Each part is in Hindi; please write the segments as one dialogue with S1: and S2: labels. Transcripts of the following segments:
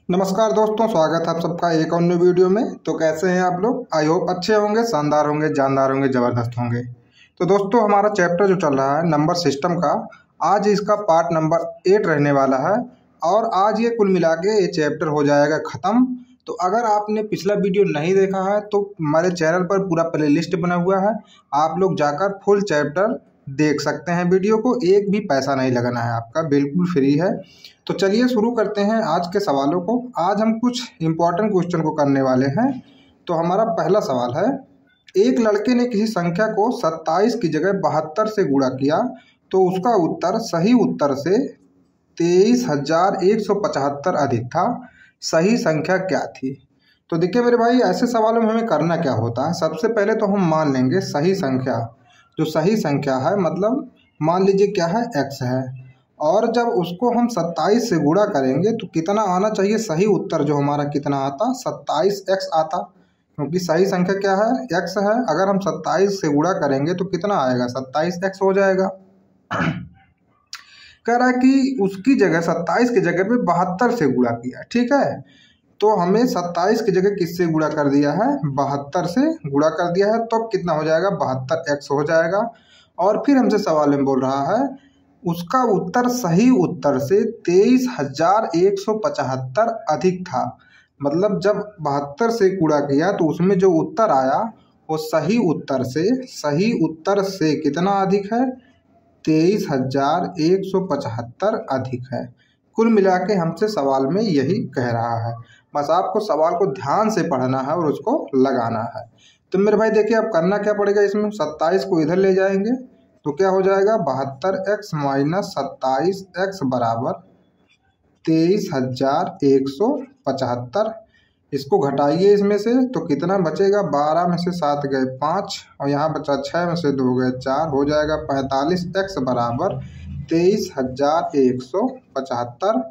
S1: नमस्कार दोस्तों, स्वागत है आप सबका एक और न्यू वीडियो में। तो कैसे हैं आप लोग? आई होप अच्छे होंगे, शानदार होंगे, जानदार होंगे, ज़बरदस्त होंगे। तो दोस्तों, हमारा चैप्टर जो चल रहा है नंबर सिस्टम का, आज इसका पार्ट नंबर 8 रहने वाला है। और आज ये कुल मिला के ये चैप्टर हो जाएगा ख़त्म। तो अगर आपने पिछला वीडियो नहीं देखा है तो हमारे चैनल पर पूरा प्लेलिस्ट बना हुआ है, आप लोग जाकर फुल चैप्टर देख सकते हैं। वीडियो को एक भी पैसा नहीं लगाना है आपका, बिल्कुल फ्री है। तो चलिए शुरू करते हैं आज के सवालों को। आज हम कुछ इम्पोर्टेंट क्वेश्चन को करने वाले हैं। तो हमारा पहला सवाल है, एक लड़के ने किसी संख्या को 27 की जगह 72 से गुणा किया तो उसका उत्तर सही उत्तर से 23,175 अधिक था। सही संख्या क्या थी? तो देखिए मेरे भाई, ऐसे सवालों में हमें करना क्या होता है, सबसे पहले तो हम मान लेंगे सही संख्या। जो सही संख्या है मतलब मान लीजिए क्या है, x है। और जब उसको हम 27 से गुणा करेंगे तो कितना आना चाहिए? सही उत्तर जो हमारा कितना आता? 27x आता। क्योंकि सही संख्या क्या है? x है। अगर हम 27 से गुणा करेंगे तो कितना आएगा? 27x हो जाएगा। कह रहा है कि उसकी जगह 27 की जगह पे 72 से गुणा किया, ठीक है। तो हमें 27 की जगह किससे गुणा कर दिया है? 72 से गुणा कर दिया है। तो कितना हो जाएगा? 72x हो जाएगा। और फिर हमसे सवाल में बोल रहा है उसका उत्तर सही उत्तर से 23,175 अधिक था। मतलब जब 72 से गुणा किया तो उसमें जो उत्तर आया वो सही उत्तर से कितना अधिक है? 23,175 अधिक है। कुल मिला के हमसे सवाल में यही कह रहा है। बस आपको सवाल को ध्यान से पढ़ना है और उसको लगाना है। तो मेरे भाई देखिए, अब करना क्या पड़ेगा, इसमें 27 को इधर ले जाएंगे तो क्या हो जाएगा? 72x माइनस 27x बराबर 23,175। इसको घटाइए इसमें से तो कितना बचेगा? 12 में से 7 गए 5 और यहाँ बचा 6 में से 2 गए 4, हो जाएगा 45x बराबर 23,175।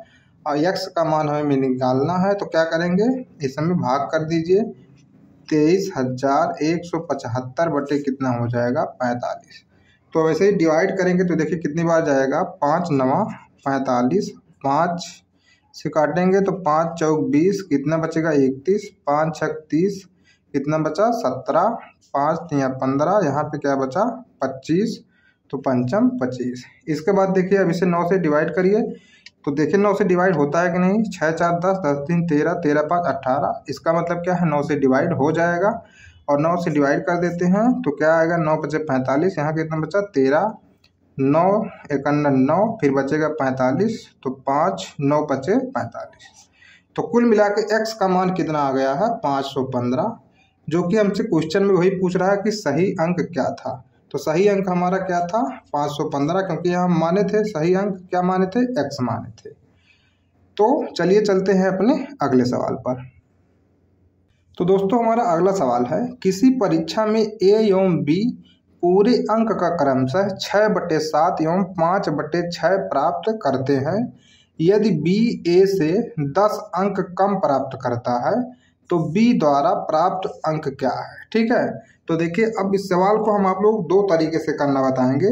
S1: और x का मान हमें निकालना है तो क्या करेंगे, इसमें भाग कर दीजिए। 23,175 बटे कितना हो जाएगा? 45। तो वैसे ही डिवाइड करेंगे तो देखिए कितनी बार जाएगा? 5 9 45, 5 से काटेंगे तो 5 चौक 20, कितना बचेगा? 31, 5 छक 30, कितना बचा? 17, 5 तिया 15, यहाँ पे क्या बचा? 25, तो पंचम 25। इसके बाद देखिए अब इसे 9 से डिवाइड करिए तो देखिए 9 से डिवाइड होता है कि नहीं? 6 4 10, 10 3 13, 13 5 18। इसका मतलब क्या है? 9 से डिवाइड हो जाएगा। और 9 से डिवाइड कर देते हैं तो क्या आएगा? 9 बचे 45, यहाँ कितना बचा? 13, 9 51 9, फिर बचेगा 45, तो 5 9 बचे 45। तो कुल मिला के x का मान कितना आ गया है? 515। जो कि हमसे क्वेश्चन में वही पूछ रहा है कि सही अंक क्या था। तो सही अंक हमारा क्या था? 515, क्योंकि यहाँ हम माने थे सही अंक क्या माने थे? x माने थे। तो चलिए चलते हैं अपने अगले सवाल पर। तो दोस्तों हमारा अगला सवाल है, किसी परीक्षा में a एवं b पूरे अंक का क्रमशः 6/7 एवं 5/6 प्राप्त करते हैं। यदि b a से 10 अंक कम प्राप्त करता है तो b द्वारा प्राप्त अंक क्या है? ठीक है। तो देखिए अब इस सवाल को हम आप लोग दो तरीके से करना बताएंगे।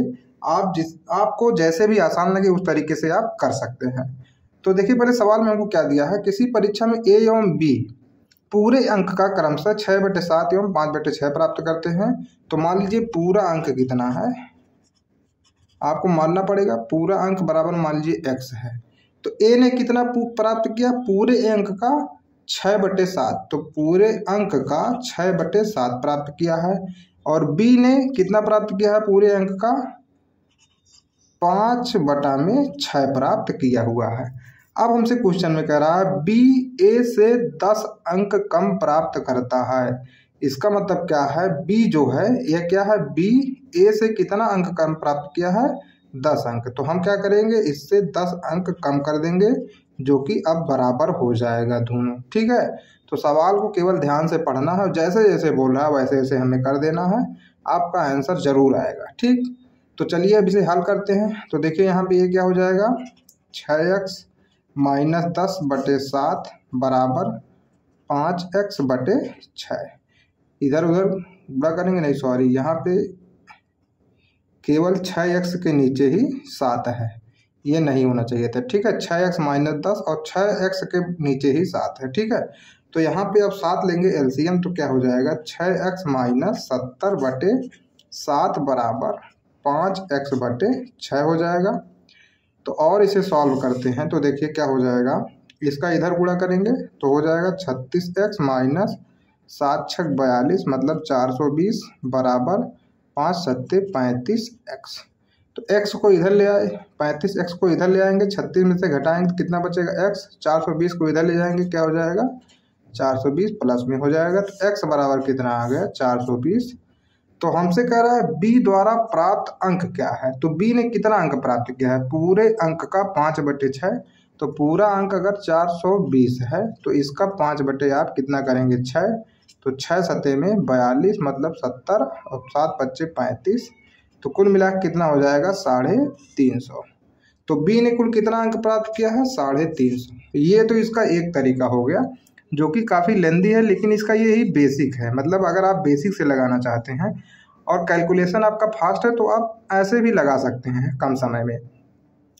S1: आपको जैसे भी आसान लगे उस तरीके से आप कर सकते हैं। तो देखिए पहले सवाल में हमको क्या दिया है, किसी परीक्षा में a एवं b पूरे अंक का क्रमशः 6/7 एवं 5/6 प्राप्त करते हैं। तो मान लीजिए पूरा अंक कितना है, आपको मानना पड़ेगा। पूरा अंक बराबर मान लीजिए x है। तो a ने कितना प्राप्त किया? पूरे अंक का 6/7, तो पूरे अंक का 6/7 प्राप्त किया है। और b ने कितना प्राप्त किया है? पूरे अंक का 5/6 प्राप्त किया हुआ है। अब हमसे क्वेश्चन में कह रहा है b a से 10 अंक कम प्राप्त करता है। इसका मतलब क्या है? b जो है यह क्या है? b a से कितना अंक कम प्राप्त किया है? 10 अंक। तो हम क्या करेंगे, इससे 10 अंक कम कर देंगे, जो कि अब बराबर हो जाएगा दोनों। ठीक है। तो सवाल को केवल ध्यान से पढ़ना है, जैसे जैसे बोल रहा है वैसे वैसे हमें कर देना है, आपका आंसर जरूर आएगा। ठीक। तो चलिए अब इसे हल करते हैं। तो देखिए यहाँ पे ये क्या हो जाएगा? 6x माइनस 10/7 बराबर 5x/6। इधर उधर गुणा करेंगे नहीं, सॉरी, यहाँ पे केवल 6x के नीचे ही 7 है। ये नहीं होना चाहिए था। ठीक है, 6x माइनस 10 और 6x के नीचे ही 7 है। ठीक है, तो यहाँ पे अब 7 लेंगे एलसीएम, तो क्या हो जाएगा 6x माइनस 70 बटे 7 बराबर 5x बटे 6 हो जाएगा। तो और इसे सॉल्व करते हैं तो देखिए क्या हो जाएगा, इसका इधर गुणा करेंगे तो हो जाएगा 36x माइनस 7 छक 42 मतलब 420 बराबर 5 सत्ते 35x। तो x को इधर ले आए, 35x को इधर ले आएंगे, 36 में से घटाएंगे तो कितना बचेगा x, 420 को इधर ले जाएंगे क्या हो जाएगा 420 प्लस में हो जाएगा। तो x बराबर कितना आ गया 420। तो हमसे कह रहा है b द्वारा प्राप्त अंक क्या है, तो b ने कितना अंक प्राप्त किया है, पूरे अंक का 5/6। तो पूरा अंक अगर 420 है तो इसका 5/, आप कितना करेंगे 6, तो 6 सते में 42 मतलब 70 और 7 बच्चे 35, तो कुल मिला कितना हो जाएगा 350। तो बी ने कुल कितना अंक प्राप्त किया है 350। ये तो इसका एक तरीका हो गया जो कि काफ़ी लेंदी है, लेकिन इसका यही बेसिक है। मतलब अगर आप बेसिक से लगाना चाहते हैं और कैलकुलेशन आपका फास्ट है तो आप ऐसे भी लगा सकते हैं कम समय में।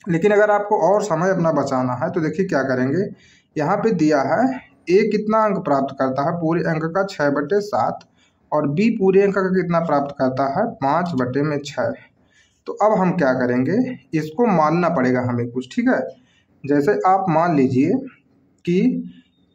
S1: लेकिन अगर आपको और समय अपना बचाना है तो देखिए क्या करेंगे, यहाँ पे दिया है ए कितना अंक प्राप्त करता है पूरे अंक का 6/7 और बी पूरे अंक का कितना प्राप्त करता है 5/6। तो अब हम क्या करेंगे, इसको मानना पड़ेगा हमें कुछ। ठीक है, जैसे आप मान लीजिए कि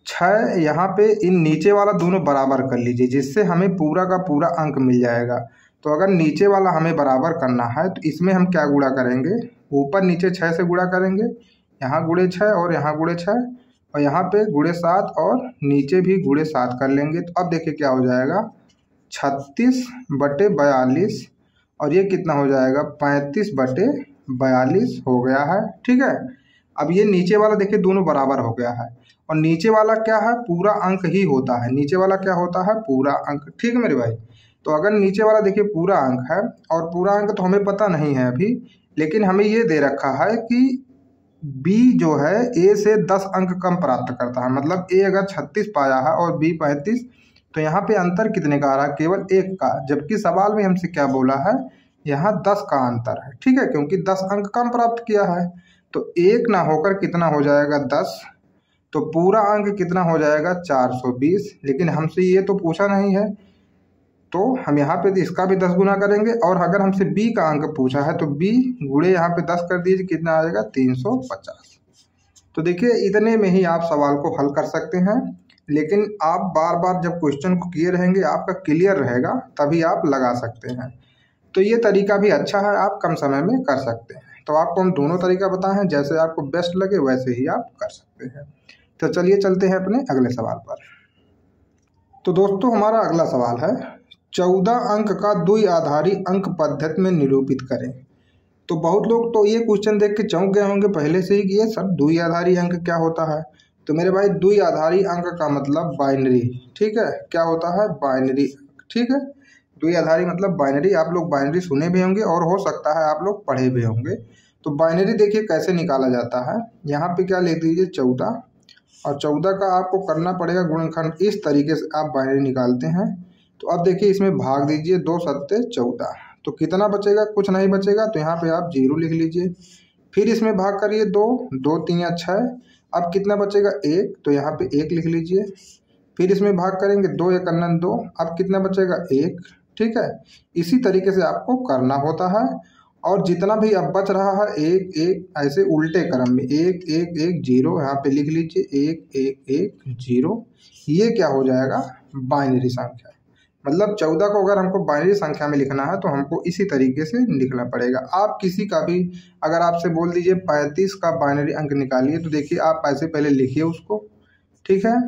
S1: 6 यहाँ पे इन नीचे वाला दोनों बराबर कर लीजिए जिससे हमें पूरा का पूरा अंक मिल जाएगा। तो अगर नीचे वाला हमें बराबर करना है तो इसमें हम क्या गुणा करेंगे, ऊपर नीचे 6 से गुणा करेंगे, यहाँ गुणे 6 और यहाँ गुणे 6 और यहाँ पे गुणे 7 और नीचे भी गुणे 7 कर लेंगे। तो अब देखिए क्या हो जाएगा 36/42 और ये कितना हो जाएगा 35/42 हो गया है। ठीक है, अब ये नीचे वाला देखिए दोनों बराबर हो गया है और नीचे वाला क्या है पूरा अंक ही होता है, नीचे वाला क्या होता है पूरा अंक। ठीक है मेरे भाई, तो अगर नीचे वाला देखिए पूरा अंक है और पूरा अंक तो हमें पता नहीं है अभी, लेकिन हमें ये दे रखा है कि b जो है a से 10 अंक कम प्राप्त करता है। मतलब a अगर 36 पाया है और b 35, तो यहाँ पे अंतर कितने का आ रहा है केवल 1 का, जबकि सवाल में हमसे क्या बोला है यहाँ 10 का अंतर है। ठीक है, क्योंकि 10 अंक कम प्राप्त किया है तो 1 ना होकर कितना हो जाएगा 10, तो पूरा अंक कितना हो जाएगा 420। लेकिन हमसे ये तो पूछा नहीं है तो हम यहाँ पे इसका भी 10 गुना करेंगे और अगर हमसे b का अंक पूछा है तो b गुणे यहाँ पे 10 कर दीजिए कितना आएगा 350। तो देखिए इतने में ही आप सवाल को हल कर सकते हैं, लेकिन आप बार बार जब क्वेश्चन को किए रहेंगे आपका क्लियर रहेगा तभी आप लगा सकते हैं। तो ये तरीका भी अच्छा है, आप कम समय में कर सकते हैं। तो आपको हम दोनों तरीका बताए हैं, जैसे आपको बेस्ट लगे वैसे ही आप कर सकते हैं। तो चलिए चलते हैं अपने अगले सवाल पर। तो दोस्तों हमारा अगला सवाल है 14 अंक का द्विआधारी अंक पद्धति में निरूपित करें। तो बहुत लोग तो ये क्वेश्चन देख के चौंक गए होंगे पहले से ही कि ये सर द्विआधारी अंक क्या होता है। तो मेरे भाई द्विआधारी अंक का मतलब बाइनरी। ठीक है, क्या होता है बाइनरी। ठीक है, द्विआधारी मतलब बाइनरी। आप लोग बाइनरी सुने भी होंगे और हो सकता है आप लोग पढ़े भी होंगे। तो बाइनरी देखिए कैसे निकाला जाता है, यहाँ पे क्या लिख दीजिए 14 और 14 का आपको करना पड़ेगा गुणनखंड। इस तरीके से आप बाइनरी निकालते हैं। तो अब देखिए इसमें भाग दीजिए 2 सत्ते 14, तो कितना बचेगा कुछ नहीं बचेगा, तो यहाँ पे आप 0 लिख लीजिए। फिर इसमें भाग करिए 2, 2 3 6, अब कितना बचेगा 1, तो यहाँ पे 1 लिख लीजिए। फिर इसमें भाग करेंगे 2 1 2, अब कितना बचेगा 1। ठीक है, इसी तरीके से आपको करना होता है और जितना भी अब बच रहा है 1 1 ऐसे उल्टे क्रम में 1 1 1 0 यहाँ पे लिख लीजिए 1 1 1 0। ये क्या हो जाएगा बाइनरी संख्या। मतलब 14 को अगर हमको बाइनरी संख्या में लिखना है तो हमको इसी तरीके से लिखना पड़ेगा। आप किसी का भी अगर आपसे बोल दीजिए 35 का बाइनरी अंक निकालिए तो देखिए आप ऐसे पहले लिखिए उसको। ठीक है,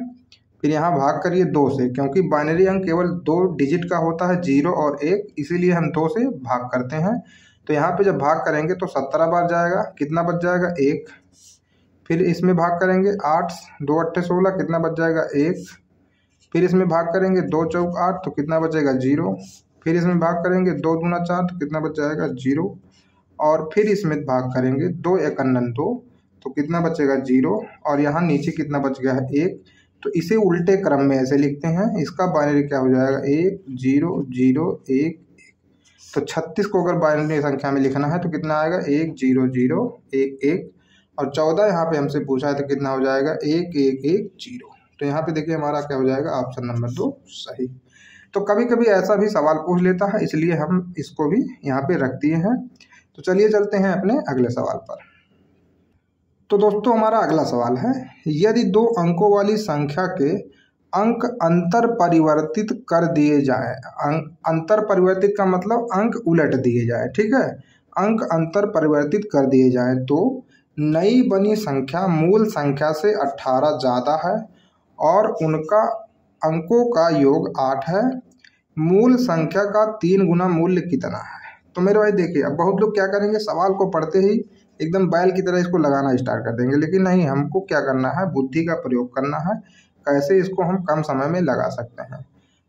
S1: फिर यहाँ भाग करिए 2 से, क्योंकि बाइनरी अंक केवल 2 डिजिट का होता है 0 और 1, इसीलिए हम 2 से भाग करते हैं। तो यहाँ पे जब भाग करेंगे तो 17 बार जाएगा, कितना बच जाएगा 1। फिर इसमें भाग करेंगे 8 2 8 16, कितना बच जाएगा 1। फिर इसमें भाग करेंगे 2 चौक 8, तो कितना बचेगा 0। फिर इसमें भाग करेंगे 2 दूना 4, तो कितना बच जाएगा 0। और फिर इसमें भाग करेंगे 2 1 2, तो कितना बचेगा 0। और यहाँ नीचे कितना बच गया है 1। तो इसे उल्टे क्रम में ऐसे लिखते हैं, इसका बाइनरी क्या हो जाएगा 1 0 0 1 1। तो 36 को अगर बाइनरी संख्या में लिखना है तो कितना आएगा 1 0 0 1 1, और 14 यहाँ पे हमसे पूछा है तो कितना हो जाएगा 1 1 1 0। तो यहाँ पे देखिए हमारा क्या हो जाएगा ऑप्शन नंबर 2 सही। तो कभी कभी ऐसा भी सवाल पूछ लेता है, इसलिए हम इसको भी यहाँ पे रख दिए हैं। तो चलिए चलते हैं अपने अगले सवाल पर। तो दोस्तों हमारा अगला सवाल है, यदि 2 अंकों वाली संख्या के अंक अंतर परिवर्तित कर दिए जाए, अंतर परिवर्तित का मतलब अंक उलट दिए जाए, ठीक है, अंक अंतर परिवर्तित कर दिए जाए तो नई बनी संख्या मूल संख्या से 18 ज़्यादा है और उनका अंकों का योग 8 है, मूल संख्या का 3 गुना मूल्य कितना है। तो मेरे भाई देखिए, अब बहुत लोग क्या करेंगे, सवाल को पढ़ते ही एकदम बैल की तरह इसको लगाना स्टार्ट कर देंगे, लेकिन नहीं, हमको क्या करना है, बुद्धि का प्रयोग करना है, कैसे इसको हम कम समय में लगा सकते हैं।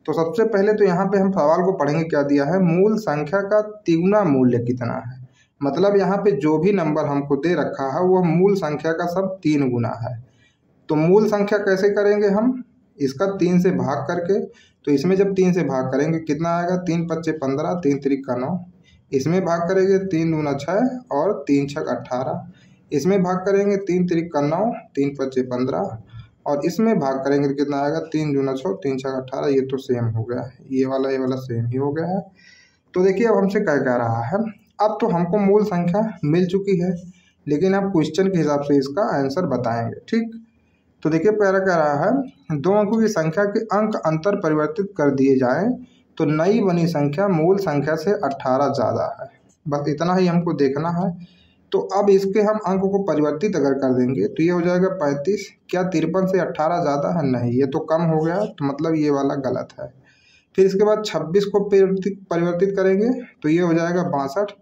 S1: तो सबसे पहले तो यहाँ पे हम सवाल को पढ़ेंगे, क्या दिया है, मूल संख्या का तिगुना मूल्य कितना है। मतलब यहाँ पे जो भी नंबर हमको दे रखा है वह मूल संख्या का सब 3 गुना है। तो मूल संख्या कैसे करेंगे हम, इसका 3 से भाग करके, तो इसमें जब 3 से भाग करेंगे कितना आएगा, 3 5 15, 3 3 9, इसमें भाग करेंगे 3 दूना 6 और 3 6 18, इसमें भाग करेंगे 3 3 9, 3 5 15, और इसमें भाग करेंगे तो कितना आएगा, 3 दूना 6, 3 6 18। ये तो सेम हो गया, ये वाला सेम ही हो गया है। तो देखिए अब हमसे क्या कह रहा है, अब तो हमको मूल संख्या मिल चुकी है, लेकिन आप क्वेश्चन के हिसाब से इसका आंसर बताएंगे, ठीक। तो देखिए पहला कह रहा है 2 अंकों की संख्या के अंक अंतर परिवर्तित कर दिए जाएं तो नई बनी संख्या मूल संख्या से 18 ज़्यादा है। बस इतना ही हमको देखना है। तो अब इसके हम अंक को परिवर्तित अगर कर देंगे तो ये हो जाएगा 35। क्या 53 से 18 ज़्यादा है, नहीं, ये तो कम हो गया, तो मतलब ये वाला गलत है। फिर इसके बाद 26 को परिवर्तित करेंगे तो ये हो जाएगा 62।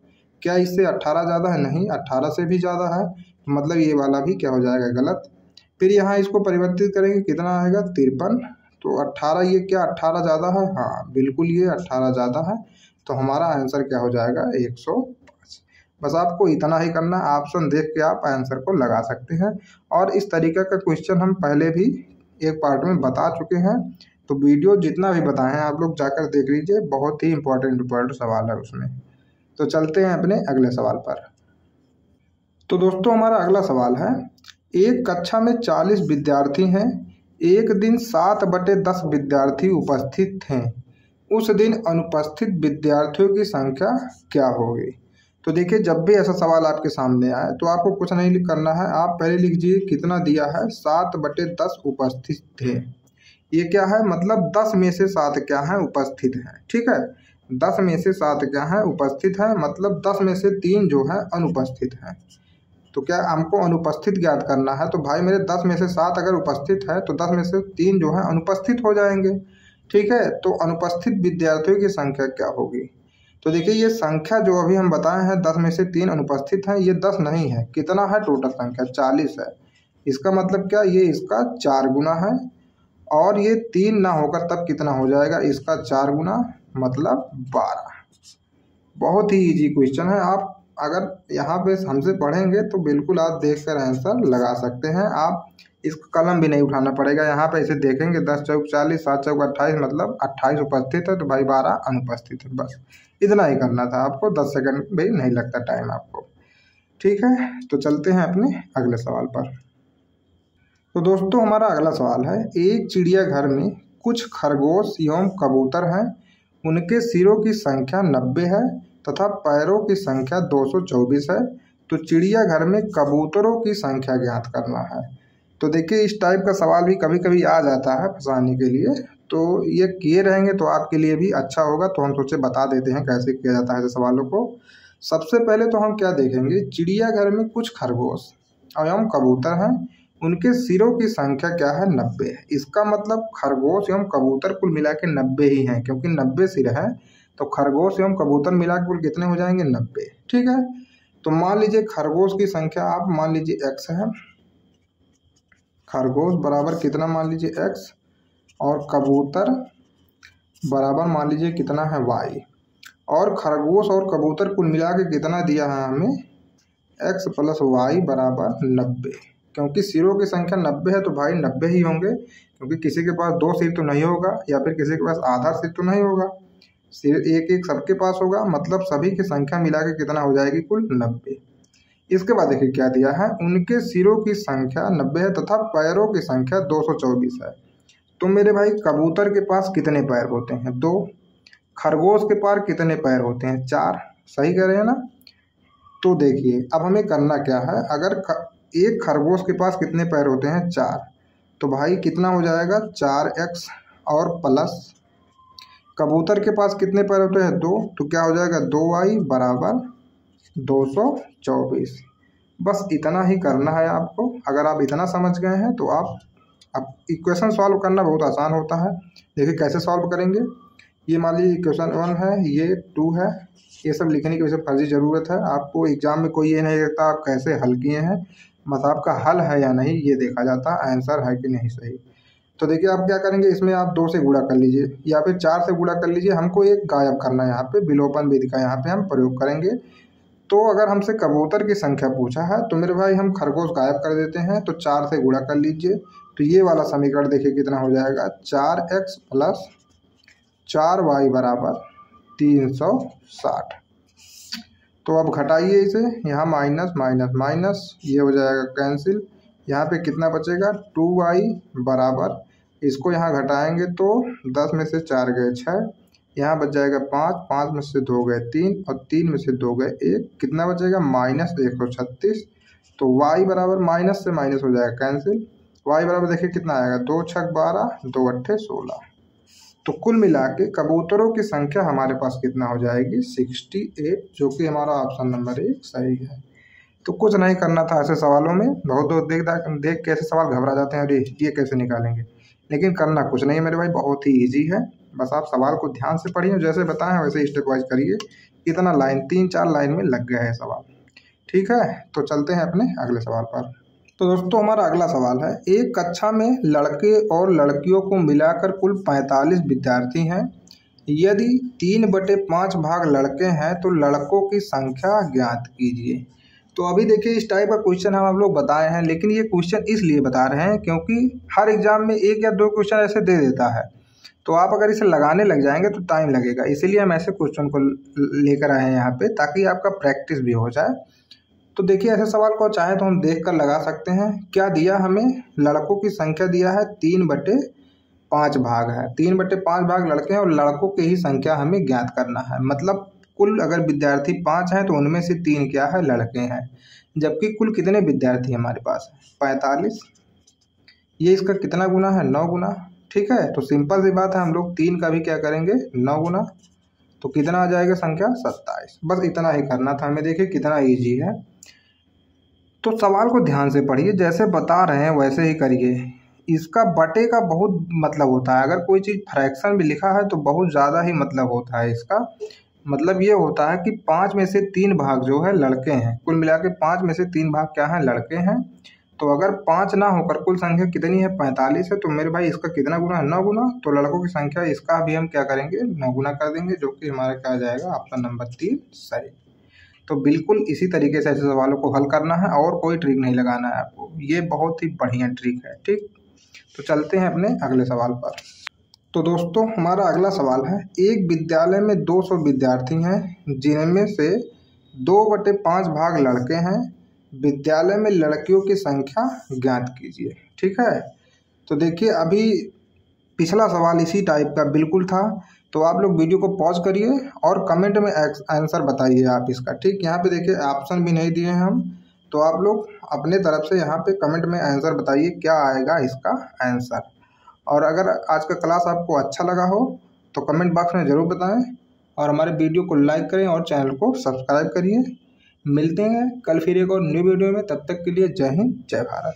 S1: क्या इससे 18 ज़्यादा है, नहीं, 18 से भी ज़्यादा है, मतलब ये वाला भी क्या हो जाएगा, गलत। फिर यहाँ इसको परिवर्तित करेंगे, कितना आएगा 53। तो 18, ये क्या 18 ज़्यादा है, हाँ बिल्कुल ये 18 ज़्यादा है। तो हमारा आंसर क्या हो जाएगा 105। बस आपको इतना ही करना है, ऑप्शन देख के आप आंसर को लगा सकते हैं। और इस तरीके का क्वेश्चन हम पहले भी एक पार्ट में बता चुके हैं, तो वीडियो जितना भी बताए हैं आप लोग जाकर देख लीजिए, बहुत ही इंपॉर्टेंट सवाल है उसमें। तो चलते हैं अपने अगले सवाल पर। तो दोस्तों हमारा अगला सवाल है, एक कक्षा में 40 विद्यार्थी हैं, एक दिन 7/10 विद्यार्थी उपस्थित थे, उस दिन अनुपस्थित विद्यार्थियों की संख्या क्या होगी। तो देखिए जब भी ऐसा सवाल आपके सामने आए तो आपको कुछ नहीं करना है, आप पहले लिख दीजिए कितना दिया है, 7/10 उपस्थित थे। ये क्या है, मतलब 10 में से 7 क्या है, उपस्थित है, ठीक है, 10 में से 7 क्या है, उपस्थित है, मतलब 10 में से 3 जो है अनुपस्थित है। तो क्या हमको अनुपस्थित ज्ञात करना है, तो भाई मेरे 10 में से 7 अगर उपस्थित है तो 10 में से 3 जो है अनुपस्थित हो जाएंगे, ठीक है। तो अनुपस्थित विद्यार्थियों की संख्या क्या होगी। तो देखिए ये संख्या जो अभी हम बताए हैं 10 में से 3 अनुपस्थित हैं, ये 10 नहीं है, कितना है टोटल संख्या 40 है। इसका मतलब क्या, ये इसका 4 गुना है, और ये 3 ना होकर तब कितना हो जाएगा, इसका 4 गुना, मतलब 12। बहुत ही इजी क्वेश्चन है, आप अगर यहाँ पे हमसे पढ़ेंगे तो बिल्कुल आप देखकर आंसर लगा सकते हैं। आप इसका कलम भी नहीं उठाना पड़ेगा, यहाँ पे ऐसे देखेंगे 10 चौक 40, 7 चौक 28, मतलब 28 उपस्थित है, तो भाई 12 अनुपस्थित है। बस इतना ही करना था आपको, 10 सेकंड भी नहीं लगता टाइम आपको, ठीक है। तो चलते हैं अपने अगले सवाल पर। तो दोस्तों हमारा अगला सवाल है, एक चिड़ियाघर में कुछ खरगोश एवं कबूतर हैं, उनके सिरों की संख्या 90 है तथा पैरों की संख्या 224 है, तो चिड़ियाघर में कबूतरों की संख्या ज्ञात करना है। तो देखिए इस टाइप का सवाल भी कभी कभी आ जाता है फंसाने के लिए, तो ये किए रहेंगे तो आपके लिए भी अच्छा होगा। तो हम सोचे बता देते हैं कैसे किया जाता है ऐसे सवालों को। सबसे पहले तो हम क्या देखेंगे, चिड़ियाघर में कुछ खरगोश एवं कबूतर हैं, उनके सिरों की संख्या क्या है, 90 है। इसका मतलब खरगोश एवं कबूतर कुल मिला के 90 ही हैं, क्योंकि 90 सिर है, तो खरगोश एवं कबूतर मिला के कुल कितने हो जाएंगे, 90, ठीक है। तो मान लीजिए खरगोश की संख्या आप मान लीजिए x है, खरगोश बराबर कितना मान लीजिए x, और कबूतर बराबर मान लीजिए कितना है y, और खरगोश और कबूतर कुल मिला के कितना दिया है हमें, x + y बराबर 90। क्योंकि सिरों की संख्या 90 है तो भाई 90 ही होंगे, क्योंकि किसी के पास 2 सिर तो नहीं होगा, या फिर किसी के पास आधा सिर तो नहीं होगा। सिर्फ एक एक सबके पास होगा, मतलब सभी की संख्या मिला के कितना हो जाएगी कुल 90। इसके बाद देखिए क्या दिया है, उनके सिरों की संख्या 90 है तथा पैरों की संख्या 224 है। तो मेरे भाई कबूतर के पास कितने पैर होते हैं? 2। खरगोश के पास कितने पैर होते हैं? 4। सही कह रहे हैं ना? तो देखिए अब हमें करना क्या है, अगर एक खरगोश के पास कितने पैर होते हैं? 4। तो भाई कितना हो जाएगा? 4x और प्लस कबूतर के पास कितने पैर होते हैं? 2। तो क्या हो जाएगा? 2y बराबर 224। बस इतना ही करना है आपको। अगर आप इतना समझ गए हैं तो आप इक्वेशन सॉल्व करना बहुत आसान होता है। देखिए कैसे सॉल्व करेंगे। ये मान लीजिए इक्वेशन 1 है, ये 2 है। ये सब लिखने की वैसे फर्जी ज़रूरत है आपको। एग्जाम में कोई ये नहीं देखता आप कैसे हल किए हैं, बस आपका हल है या नहीं ये देखा जाता है, आंसर है कि नहीं सही। तो देखिए आप क्या करेंगे, इसमें आप 2 से गुणा कर लीजिए या फिर 4 से गुणा कर लीजिए। हमको एक गायब करना है, यहाँ पे विलोपन विधि का यहाँ पे हम प्रयोग करेंगे। तो अगर हमसे कबूतर की संख्या पूछा है तो मेरे भाई हम खरगोश गायब कर देते हैं, तो 4 से गुणा कर लीजिए। तो ये वाला समीकरण देखिए कितना हो जाएगा, 4x प्लस 4y बराबर 360। तो अब घटाइए इसे, यहाँ माइनस माइनस माइनस, ये हो जाएगा कैंसिल। यहाँ पे कितना बचेगा? 2y बराबर, इसको यहाँ घटाएंगे तो 10 में से 4 गए 6, यहाँ बच जाएगा 5, 5 में से 2 गए 3 और 3 में से 2 गए 1, कितना बचेगा? माइनस 136। तो y बराबर माइनस से माइनस हो जाएगा कैंसिल। y बराबर देखिए कितना आएगा, 2 छक 12, 2 अट्ठे 16। तो कुल मिला के कबूतरों की संख्या हमारे पास कितना हो जाएगी? 68, जो कि हमारा ऑप्शन नंबर 1 सही है। तो कुछ नहीं करना था ऐसे सवालों में। बहुत लोग देख कैसे सवाल घबरा जाते हैं, अरे ये कैसे निकालेंगे, लेकिन करना कुछ नहीं मेरे भाई, बहुत ही ईजी है। बस आप सवाल को ध्यान से पढ़िए, जैसे बताएं वैसे स्टेप वाइज करिए। इतना लाइन 3-4 लाइन में लग गया है सवाल। ठीक है, तो चलते हैं अपने अगले सवाल पर। तो दोस्तों हमारा अगला सवाल है, एक कक्षा में लड़के और लड़कियों को मिलाकर कुल 45 विद्यार्थी हैं। यदि 3/5 भाग लड़के हैं तो लड़कों की संख्या ज्ञात कीजिए। तो अभी देखिए इस टाइप का क्वेश्चन हम लोग बताए हैं, लेकिन ये क्वेश्चन इसलिए बता रहे हैं क्योंकि हर एग्जाम में 1 या 2 क्वेश्चन ऐसे दे देता है। तो आप अगर इसे लगाने लग जाएंगे तो टाइम लगेगा, इसीलिए हम ऐसे क्वेश्चन को लेकर आए हैं यहाँ पे, ताकि आपका प्रैक्टिस भी हो जाए। तो देखिए ऐसे सवाल को चाहे तो हम देख कर लगा सकते हैं। क्या दिया हमें? लड़कों की संख्या दिया है 3/5 भाग है, 3/5 भाग लड़के हैं और लड़कों की ही संख्या हमें ज्ञात करना है। मतलब कुल अगर विद्यार्थी 5 हैं तो उनमें से 3 क्या है? लड़के हैं। जबकि कुल कितने विद्यार्थी हमारे पास है? 45। ये इसका कितना गुना है? 9 गुना। ठीक है, तो सिंपल सी बात है, हम लोग 3 का भी क्या करेंगे? 9 गुना। तो कितना आ जाएगा संख्या? 27। बस इतना ही करना था हमें। देखिए कितना ईजी है। तो सवाल को ध्यान से पढ़िए, जैसे बता रहे हैं वैसे ही करिए। इसका बटे का बहुत मतलब होता है। अगर कोई चीज़ फ्रैक्शन भी लिखा है तो बहुत ज़्यादा ही मतलब होता है इसका। मतलब ये होता है कि 5 में से 3 भाग जो है लड़के हैं। कुल मिला के 5 में से 3 भाग क्या है? लड़के हैं। तो अगर 5 ना होकर कुल संख्या कितनी है? 45 है। तो मेरे भाई इसका कितना गुना है? 9 गुना। तो लड़कों की संख्या इसका भी हम क्या करेंगे? 9 गुना कर देंगे, जो कि हमारा क्या आ जाएगा? ऑप्शन नंबर 3 सही। तो बिल्कुल इसी तरीके से ऐसे सवालों को हल करना है और कोई ट्रिक नहीं लगाना है आपको। ये बहुत ही बढ़िया ट्रिक है। ठीक, तो चलते हैं अपने अगले सवाल पर। तो दोस्तों हमारा अगला सवाल है, एक विद्यालय में 200 विद्यार्थी हैं जिनमें से 2/5 भाग लड़के हैं। विद्यालय में लड़कियों की संख्या ज्ञात कीजिए। ठीक है, तो देखिए अभी पिछला सवाल इसी टाइप का बिल्कुल था। तो आप लोग वीडियो को पॉज करिए और कमेंट में आंसर बताइए आप इसका। ठीक, यहाँ पे देखिए ऑप्शन भी नहीं दिए हैं हम, तो आप लोग अपने तरफ से यहाँ पे कमेंट में आंसर बताइए क्या आएगा इसका आंसर। और अगर आज का क्लास आपको अच्छा लगा हो तो कमेंट बॉक्स में ज़रूर बताएं और हमारे वीडियो को लाइक करें और चैनल को सब्सक्राइब करिए। मिलते हैं कल फिर एक और न्यू वीडियो में। तब तक के लिए जय हिंद, जय भारत।